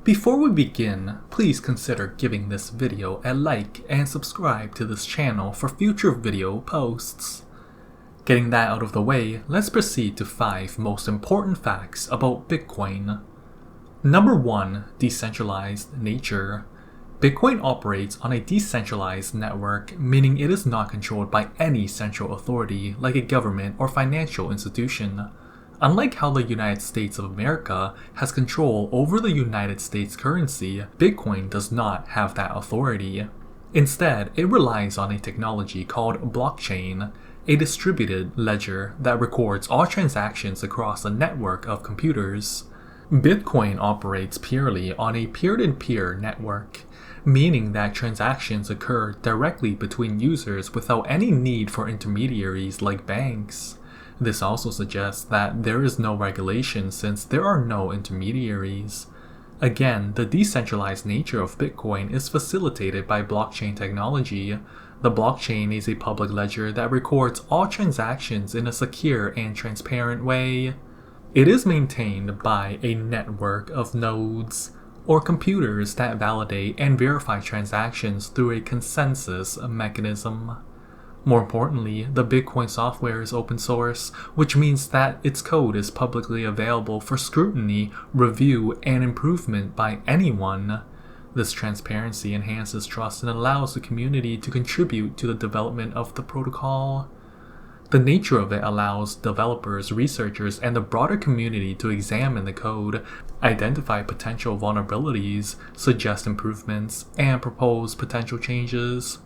Before we begin, please consider giving this video a like and subscribe to this channel for future video posts. Getting that out of the way, let's proceed to 5 most important facts about Bitcoin. Number 1. Decentralized nature. Bitcoin operates on a decentralized network, meaning it is not controlled by any central authority like a government or financial institution. Unlike how the United States of America has control over the United States currency, Bitcoin does not have that authority. Instead, it relies on a technology called blockchain, a distributed ledger that records all transactions across a network of computers. Bitcoin operates purely on a peer-to-peer network, meaning that transactions occur directly between users without any need for intermediaries like banks. This also suggests that there is no regulation since there are no intermediaries. Again, the decentralized nature of Bitcoin is facilitated by blockchain technology. The blockchain is a public ledger that records all transactions in a secure and transparent way. It is maintained by a network of nodes, or computers that validate and verify transactions through a consensus mechanism. More importantly, the Bitcoin software is open source, which means that its code is publicly available for scrutiny, review, and improvement by anyone. This transparency enhances trust and allows the community to contribute to the development of the protocol. The nature of it allows developers, researchers, and the broader community to examine the code, identify potential vulnerabilities, suggest improvements, and propose potential changes.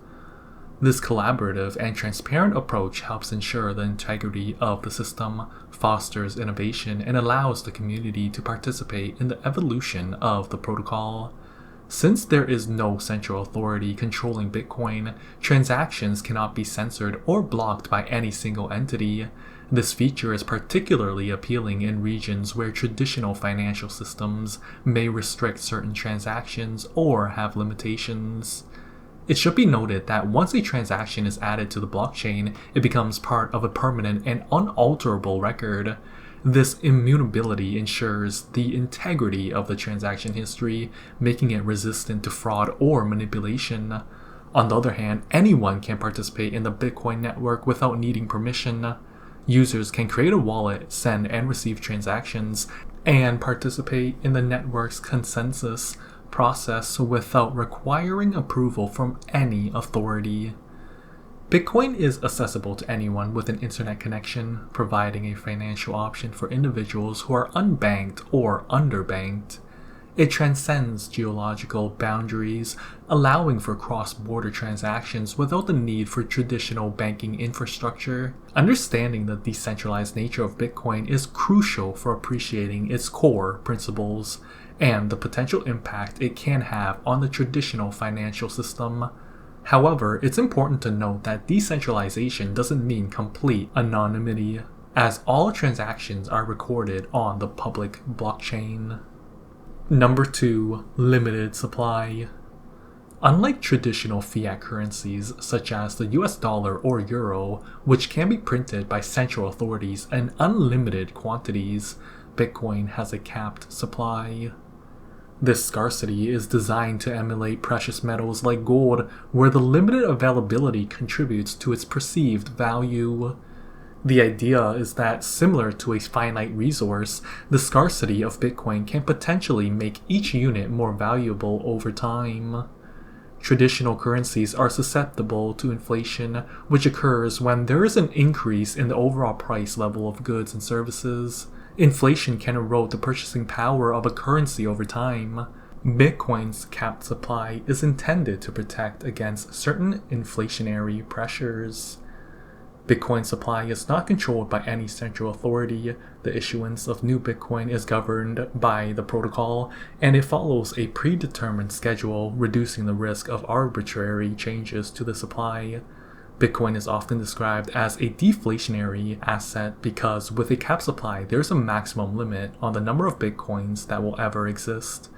This collaborative and transparent approach helps ensure the integrity of the system, fosters innovation, and allows the community to participate in the evolution of the protocol. Since there is no central authority controlling Bitcoin, transactions cannot be censored or blocked by any single entity. This feature is particularly appealing in regions where traditional financial systems may restrict certain transactions or have limitations. It should be noted that once a transaction is added to the blockchain, it becomes part of a permanent and unalterable record. This immutability ensures the integrity of the transaction history, making it resistant to fraud or manipulation. On the other hand, anyone can participate in the Bitcoin network without needing permission. Users can create a wallet, send and receive transactions, and participate in the network's consensus process without requiring approval from any authority. Bitcoin is accessible to anyone with an internet connection, providing a financial option for individuals who are unbanked or underbanked. It transcends geological boundaries, allowing for cross-border transactions without the need for traditional banking infrastructure. Understanding the decentralized nature of Bitcoin is crucial for appreciating its core principles and the potential impact it can have on the traditional financial system. However, it's important to note that decentralization doesn't mean complete anonymity, as all transactions are recorded on the public blockchain. Number 2. Limited supply. Unlike traditional fiat currencies such as the US dollar or euro, which can be printed by central authorities in unlimited quantities, Bitcoin has a capped supply. This scarcity is designed to emulate precious metals like gold, where the limited availability contributes to its perceived value. The idea is that, similar to a finite resource, the scarcity of Bitcoin can potentially make each unit more valuable over time. Traditional currencies are susceptible to inflation, which occurs when there is an increase in the overall price level of goods and services. Inflation can erode the purchasing power of a currency over time. Bitcoin's capped supply is intended to protect against certain inflationary pressures. Bitcoin supply is not controlled by any central authority. The issuance of new Bitcoin is governed by the protocol, and it follows a predetermined schedule, reducing the risk of arbitrary changes to the supply. Bitcoin is often described as a deflationary asset because with a cap supply, there's a maximum limit on the number of Bitcoins that will ever exist.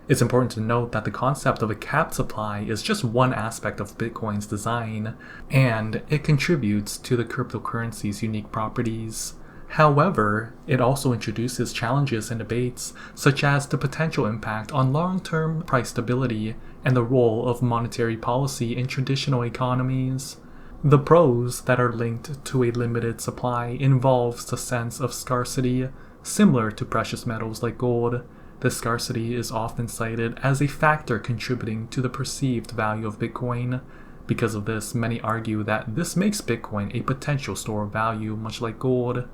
It's important to note that the concept of a capped supply is just one aspect of Bitcoin's design, and it contributes to the cryptocurrency's unique properties. However, it also introduces challenges and debates, such as the potential impact on long-term price stability and the role of monetary policy in traditional economies. The pros that are linked to a limited supply involves the sense of scarcity, similar to precious metals like gold. This scarcity is often cited as a factor contributing to the perceived value of Bitcoin. Because of this, many argue that this makes Bitcoin a potential store of value, much like gold.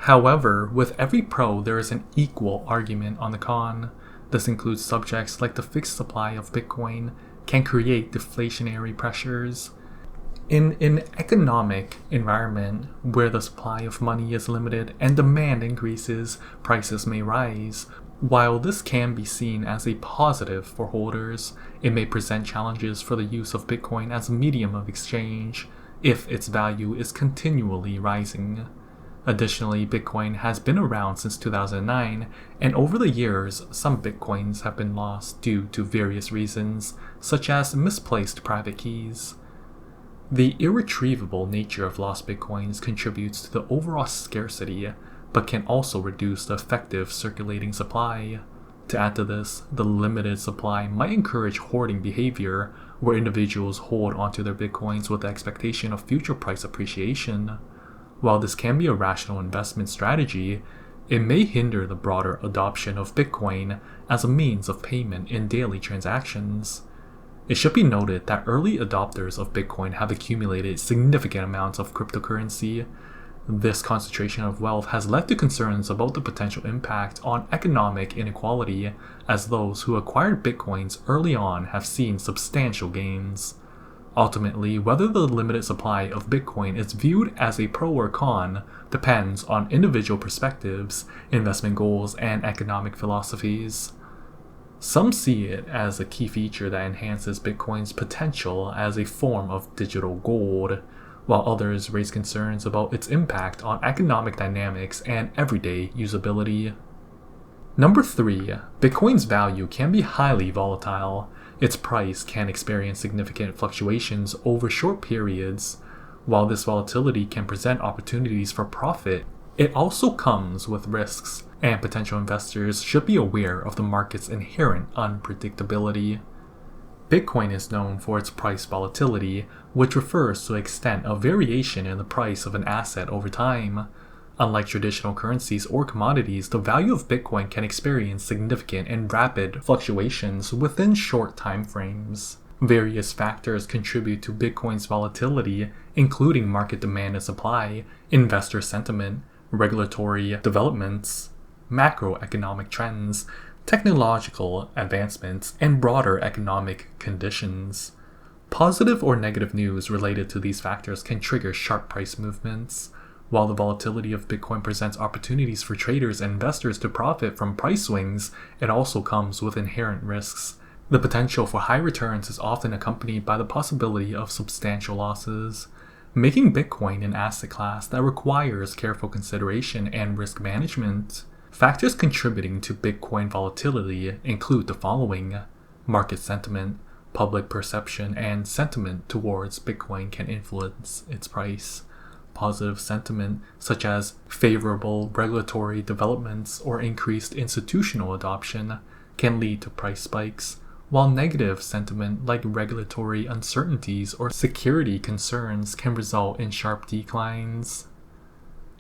However, with every pro, there is an equal argument on the con. This includes subjects like the fixed supply of Bitcoin can create deflationary pressures. In an economic environment where the supply of money is limited and demand increases, prices may rise. While this can be seen as a positive for holders, it may present challenges for the use of Bitcoin as a medium of exchange if its value is continually rising. Additionally, Bitcoin has been around since 2009, and over the years, some Bitcoins have been lost due to various reasons, such as misplaced private keys. The irretrievable nature of lost Bitcoins contributes to the overall scarcity, but can also reduce the effective circulating supply. To add to this, the limited supply might encourage hoarding behavior, where individuals hold onto their Bitcoins with the expectation of future price appreciation. While this can be a rational investment strategy, it may hinder the broader adoption of Bitcoin as a means of payment in daily transactions. It should be noted that early adopters of Bitcoin have accumulated significant amounts of cryptocurrency. This concentration of wealth has led to concerns about the potential impact on economic inequality, as those who acquired Bitcoins early on have seen substantial gains. Ultimately, whether the limited supply of Bitcoin is viewed as a pro or con depends on individual perspectives, investment goals, and economic philosophies. Some see it as a key feature that enhances Bitcoin's potential as a form of digital gold, while others raise concerns about its impact on economic dynamics and everyday usability. Number 3. Bitcoin's value can be highly volatile. Its price can experience significant fluctuations over short periods. While this volatility can present opportunities for profit, it also comes with risks, and potential investors should be aware of the market's inherent unpredictability. Bitcoin is known for its price volatility, which refers to the extent of variation in the price of an asset over time. Unlike traditional currencies or commodities, the value of Bitcoin can experience significant and rapid fluctuations within short time frames. Various factors contribute to Bitcoin's volatility, including market demand and supply, investor sentiment, regulatory developments, macroeconomic trends, technological advancements, and broader economic conditions. Positive or negative news related to these factors can trigger sharp price movements. While the volatility of Bitcoin presents opportunities for traders and investors to profit from price swings, it also comes with inherent risks. The potential for high returns is often accompanied by the possibility of substantial losses, making Bitcoin an asset class that requires careful consideration and risk management. Factors contributing to Bitcoin volatility include the following: market sentiment, public perception, and sentiment towards Bitcoin can influence its price. Positive sentiment, such as favorable regulatory developments or increased institutional adoption, can lead to price spikes, while negative sentiment like regulatory uncertainties or security concerns can result in sharp declines.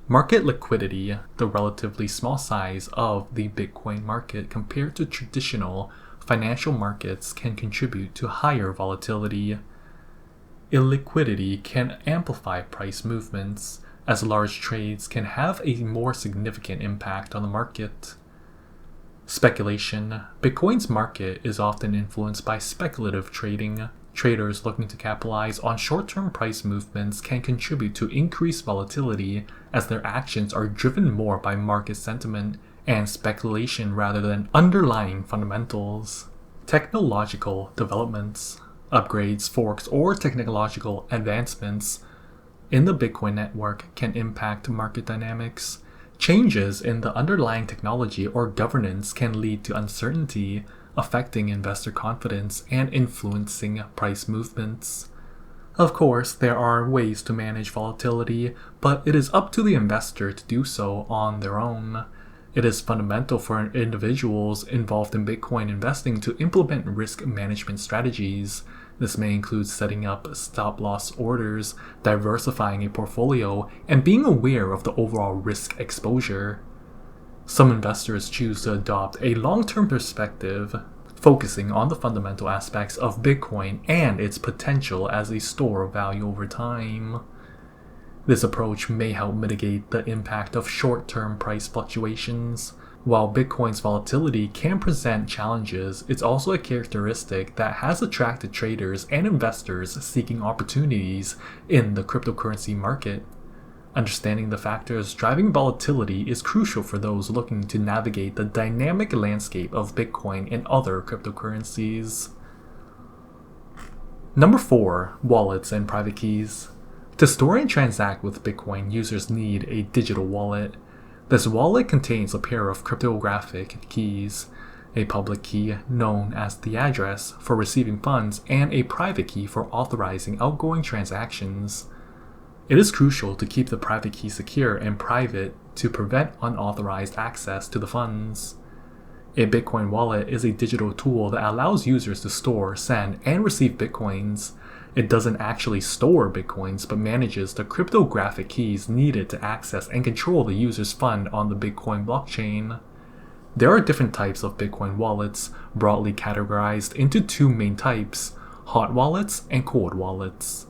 Market liquidity, the relatively small size of the Bitcoin market compared to traditional financial markets, can contribute to higher volatility. Illiquidity can amplify price movements, as large trades can have a more significant impact on the market. Speculation. Bitcoin's market is often influenced by speculative trading. Traders looking to capitalize on short-term price movements can contribute to increased volatility, as their actions are driven more by market sentiment and speculation rather than underlying fundamentals. Technological developments. Upgrades, forks, or technological advancements in the Bitcoin network can impact market dynamics. Changes in the underlying technology or governance can lead to uncertainty, affecting investor confidence and influencing price movements. Of course, there are ways to manage volatility, but it is up to the investor to do so on their own. It is fundamental for individuals involved in Bitcoin investing to implement risk management strategies. This may include setting up stop-loss orders, diversifying a portfolio, and being aware of the overall risk exposure. Some investors choose to adopt a long-term perspective, focusing on the fundamental aspects of Bitcoin and its potential as a store of value over time. This approach may help mitigate the impact of short-term price fluctuations. While Bitcoin's volatility can present challenges, it's also a characteristic that has attracted traders and investors seeking opportunities in the cryptocurrency market. Understanding the factors driving volatility is crucial for those looking to navigate the dynamic landscape of Bitcoin and other cryptocurrencies. Number 4. Wallets and private keys. To store and transact with Bitcoin, users need a digital wallet. This wallet contains a pair of cryptographic keys, a public key known as the address for receiving funds, and a private key for authorizing outgoing transactions. It is crucial to keep the private key secure and private to prevent unauthorized access to the funds. A Bitcoin wallet is a digital tool that allows users to store, send, and receive Bitcoins. It doesn't actually store Bitcoins, but manages the cryptographic keys needed to access and control the user's fund on the Bitcoin blockchain. There are different types of Bitcoin wallets, broadly categorized into two main types: hot wallets and cold wallets.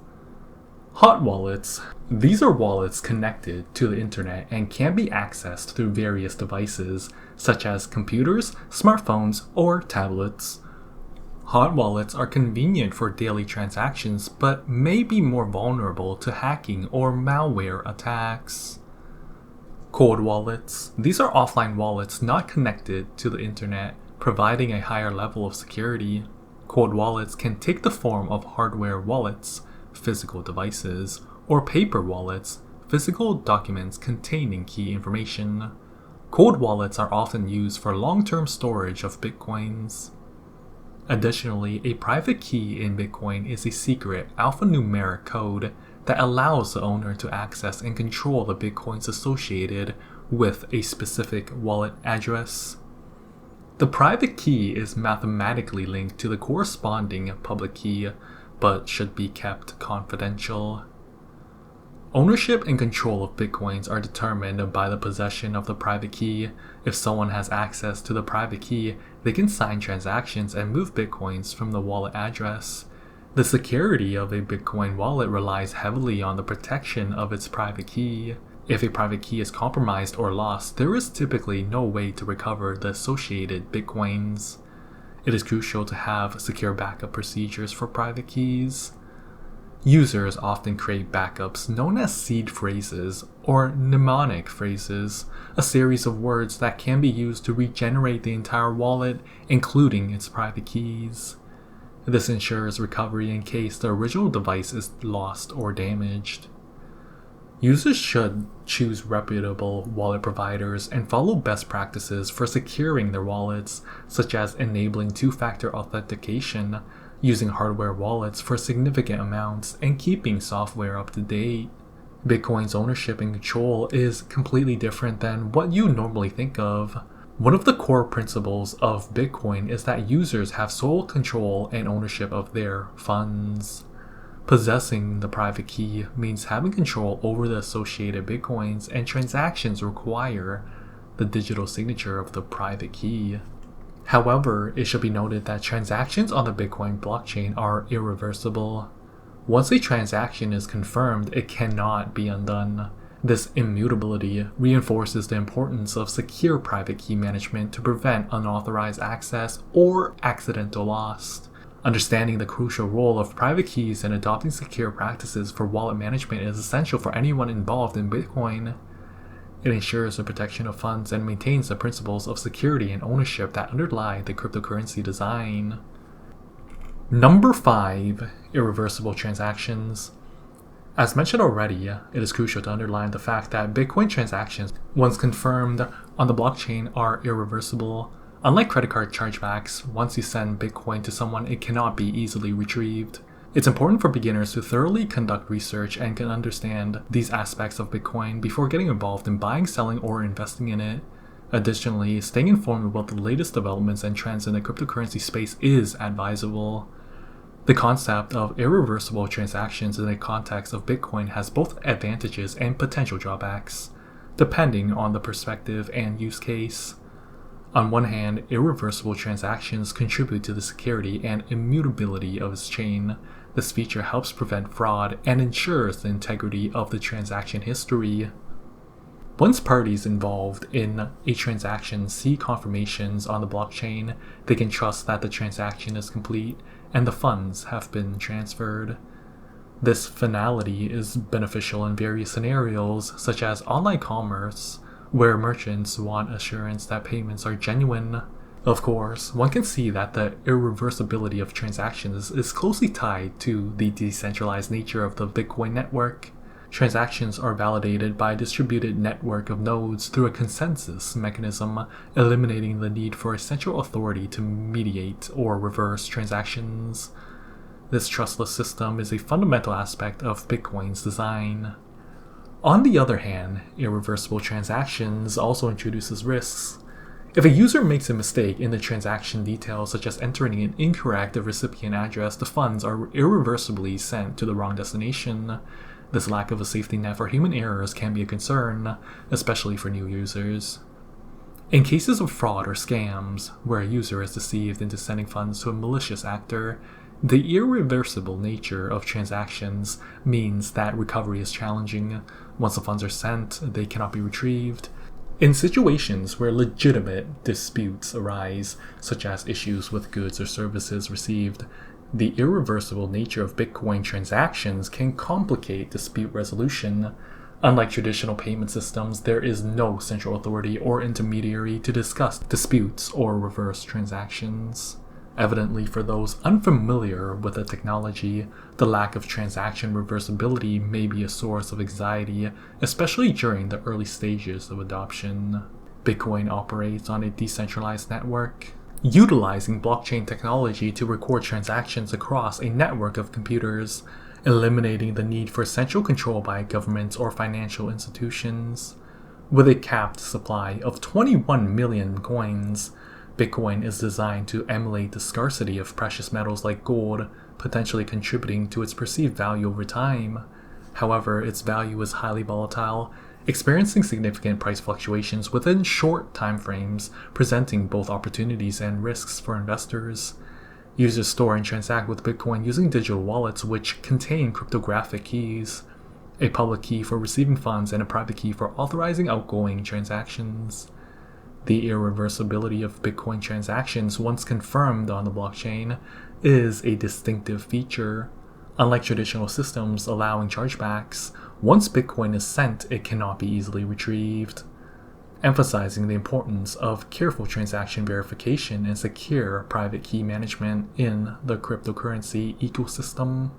Hot wallets. These are wallets connected to the internet and can be accessed through various devices, such as computers, smartphones, or tablets. Hot wallets are convenient for daily transactions, but may be more vulnerable to hacking or malware attacks. Cold wallets. These are offline wallets not connected to the internet, providing a higher level of security. Cold wallets can take the form of hardware wallets, physical devices, or paper wallets, physical documents containing key information. Cold wallets are often used for long-term storage of Bitcoins. Additionally, a private key in Bitcoin is a secret alphanumeric code that allows the owner to access and control the Bitcoins associated with a specific wallet address. The private key is mathematically linked to the corresponding public key, but should be kept confidential. Ownership and control of Bitcoins are determined by the possession of the private key. If someone has access to the private key, they can sign transactions and move Bitcoins from the wallet address. The security of a Bitcoin wallet relies heavily on the protection of its private key. If a private key is compromised or lost, there is typically no way to recover the associated Bitcoins. It is crucial to have secure backup procedures for private keys. Users often create backups known as seed phrases or mnemonic phrases, a series of words that can be used to regenerate the entire wallet, including its private keys. This ensures recovery in case the original device is lost or damaged. Users should choose reputable wallet providers and follow best practices for securing their wallets, such as enabling two-factor authentication, using hardware wallets for significant amounts, and keeping software up to date. Bitcoin's ownership and control is completely different than what you normally think of. One of the core principles of Bitcoin is that users have sole control and ownership of their funds. Possessing the private key means having control over the associated Bitcoins, and transactions require the digital signature of the private key. However, it should be noted that transactions on the Bitcoin blockchain are irreversible. Once a transaction is confirmed, it cannot be undone. This immutability reinforces the importance of secure private key management to prevent unauthorized access or accidental loss. Understanding the crucial role of private keys and adopting secure practices for wallet management is essential for anyone involved in Bitcoin. It ensures the protection of funds and maintains the principles of security and ownership that underlie the cryptocurrency design. Number 5. Irreversible transactions. As mentioned already, it is crucial to underline the fact that Bitcoin transactions, once confirmed on the blockchain, are irreversible. Unlike credit card chargebacks, once you send Bitcoin to someone, it cannot be easily retrieved. It's important for beginners to thoroughly conduct research and can understand these aspects of Bitcoin before getting involved in buying, selling, or investing in it. Additionally, staying informed about the latest developments and trends in the cryptocurrency space is advisable. The concept of irreversible transactions in the context of Bitcoin has both advantages and potential drawbacks, depending on the perspective and use case. On one hand, irreversible transactions contribute to the security and immutability of its chain. This feature helps prevent fraud and ensures the integrity of the transaction history. Once parties involved in a transaction see confirmations on the blockchain, they can trust that the transaction is complete and the funds have been transferred. This finality is beneficial in various scenarios, such as online commerce, where merchants want assurance that payments are genuine. Of course, one can see that the irreversibility of transactions is closely tied to the decentralized nature of the Bitcoin network. Transactions are validated by a distributed network of nodes through a consensus mechanism, eliminating the need for a central authority to mediate or reverse transactions. This trustless system is a fundamental aspect of Bitcoin's design. On the other hand, irreversible transactions also introduces risks. If a user makes a mistake in the transaction details, such as entering an incorrect recipient address, the funds are irreversibly sent to the wrong destination. This lack of a safety net for human errors can be a concern, especially for new users. In cases of fraud or scams, where a user is deceived into sending funds to a malicious actor, the irreversible nature of transactions means that recovery is challenging. Once the funds are sent, they cannot be retrieved. In situations where legitimate disputes arise, such as issues with goods or services received, the irreversible nature of Bitcoin transactions can complicate dispute resolution. Unlike traditional payment systems, there is no central authority or intermediary to discuss disputes or reverse transactions. Evidently, for those unfamiliar with the technology, the lack of transaction reversibility may be a source of anxiety, especially during the early stages of adoption. Bitcoin operates on a decentralized network, utilizing blockchain technology to record transactions across a network of computers, eliminating the need for central control by governments or financial institutions. With a capped supply of 21 million coins, Bitcoin is designed to emulate the scarcity of precious metals like gold, potentially contributing to its perceived value over time. However, its value is highly volatile, experiencing significant price fluctuations within short time frames, presenting both opportunities and risks for investors. Users store and transact with Bitcoin using digital wallets which contain cryptographic keys, a public key for receiving funds and a private key for authorizing outgoing transactions. The irreversibility of Bitcoin transactions, once confirmed on the blockchain, is a distinctive feature. Unlike traditional systems allowing chargebacks, once Bitcoin is sent, it cannot be easily retrieved, emphasizing the importance of careful transaction verification and secure private key management in the cryptocurrency ecosystem.